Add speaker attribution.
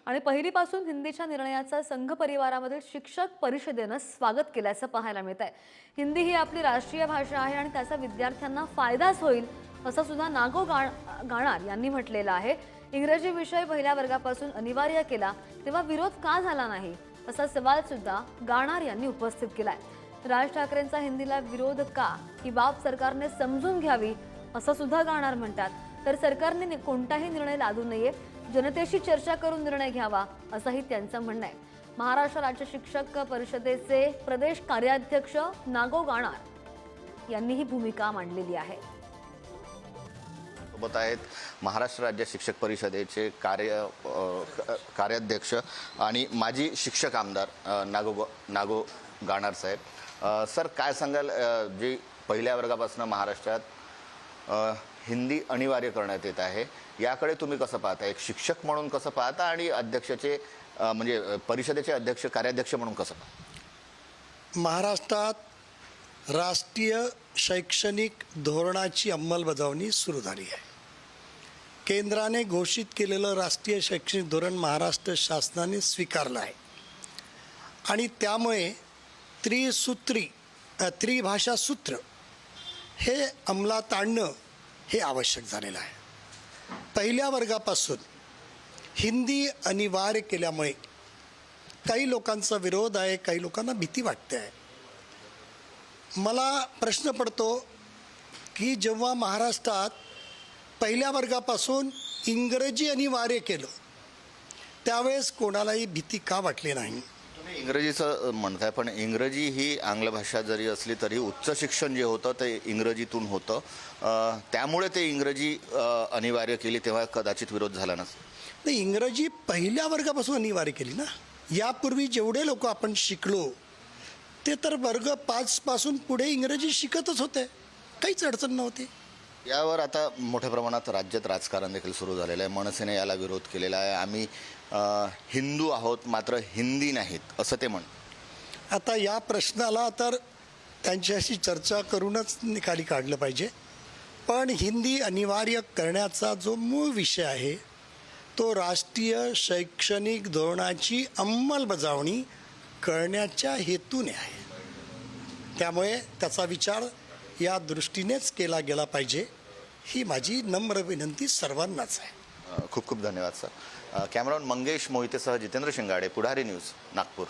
Speaker 1: आणि पहिलीपासून हिंदीच्या निर्णयाचा संघ परिवारामधील शिक्षक परिषदेनं स्वागत केल्याचं पाहायला मिळत आहे। हिंदी ही आपली राष्ट्रीय भाषा आहे आणि त्याचा विद्यार्थ्यांना फायदाच होईल असं सुद्धा नागो गाणार यांनी म्हटलेलं आहे। इंग्रजी विषय पहिल्या वर्गापासून अनिवार्य केला तेव्हा विरोध का झाला नाही असा सवाल सुद्धा गाणार यांनी उपस्थित केलाय। राज ठाकरेंचा हिंदीला विरोध का ही बाब सरकारने समजून घ्यावी असं सुद्धा गाणार म्हणतात। तर सरकारने कोणताही निर्णय लादू नये, जनतेशी चर्चा करून निर्णय घ्यावा असंही त्यांचं म्हणणं आहे। महाराष्ट्र राज्य शिक्षक परिषदेचे प्रदेश कार्याध्यक्ष नागो गाणार यांनी ही भूमिका मांडलेली आहे।
Speaker 2: सोबत आहेत महाराष्ट्र राज्य शिक्षक परिषदेचे कार्याध्यक्ष आणि माजी शिक्षक आमदार नागो गाणार साहेब। सर, काय सांगाल, जे पहिल्या वर्गापासून महाराष्ट्रात हिंदी अनिवार्य करण्यात येत आहे, याकडे तुम्ही कसं पाहता? एक शिक्षक म्हणून कसं पाहता आणि अध्यक्षाचे म्हणजे परिषदेचे अध्यक्ष कार्याध्यक्ष म्हणून कसं पाहता?
Speaker 3: महाराष्ट्रात राष्ट्रीय शैक्षणिक धोरणाची अंमलबजावणी सुरू झाली आहे। केंद्राने घोषित केलेलं राष्ट्रीय शैक्षणिक धोरण महाराष्ट्र शासनाने स्वीकारलं आहे आणि त्यामुळे त्रिभाषा सूत्र हे अंमलात आणणं हे आवश्यक झालेलं आहे। पहिल्या वर्गापासून हिंदी अनिवार्य केल्यामुळे काही लोकांचा विरोध आहे, काही लोकांना भीती वाटते आहे। मला प्रश्न पडतो की जेव्हा महाराष्ट्रात पहिल्या वर्गापासून इंग्रजी अनिवार्य केलं त्यावेळेस कोणालाही भीती का वाटली नाही?
Speaker 2: तुम्ही इंग्रजीचं म्हणताय, पण इंग्रजी ही आंग्ल भाषा जरी असली तरी उच्च शिक्षण जे होतं ते इंग्रजीतून होतं, त्यामुळे ते इंग्रजी अनिवार्य केली तेव्हा कदाचित विरोध झाला नसेल।
Speaker 3: नाही, इंग्रजी पहिल्या वर्गापासून अनिवार्य केली ना। यापूर्वी जेवढे लोक आपण शिकलो ते तर वर्ग 5 पासून पुढे इंग्रजी शिकतच होते, काहीच अडचण नव्हती।
Speaker 2: यावर आता मोठ्या प्रमाणात राज्यात राजकारण देखील सुरू झालेलं आहे। मनसेने याला विरोध केलेला आहे। आम्ही हिंदू आहोत मात्र हिंदी नाहीत असं ते म्हणतात।
Speaker 3: आता या प्रश्नाला तर त्यांच्याशी चर्चा करूनच निकाली काढलं पाहिजे, पण हिंदी अनिवार्य करण्याचा जो मूळ विषय आहे तो राष्ट्रीय शैक्षणिक धोरणाची अंमलबजावणी करण्याच्या हेतूने आहे। त्यामुळे त्याचा विचार या दृष्टीनेच केला गेला पाहिजे, ही माझी नम्र विनंती सर्वांनाच आहे।
Speaker 2: खूप खूप धन्यवाद सर। कॅमेरामन मंगेश मोहितेसह जितेंद्र शिंगाडे, पुढारी न्यूज, नागपूर।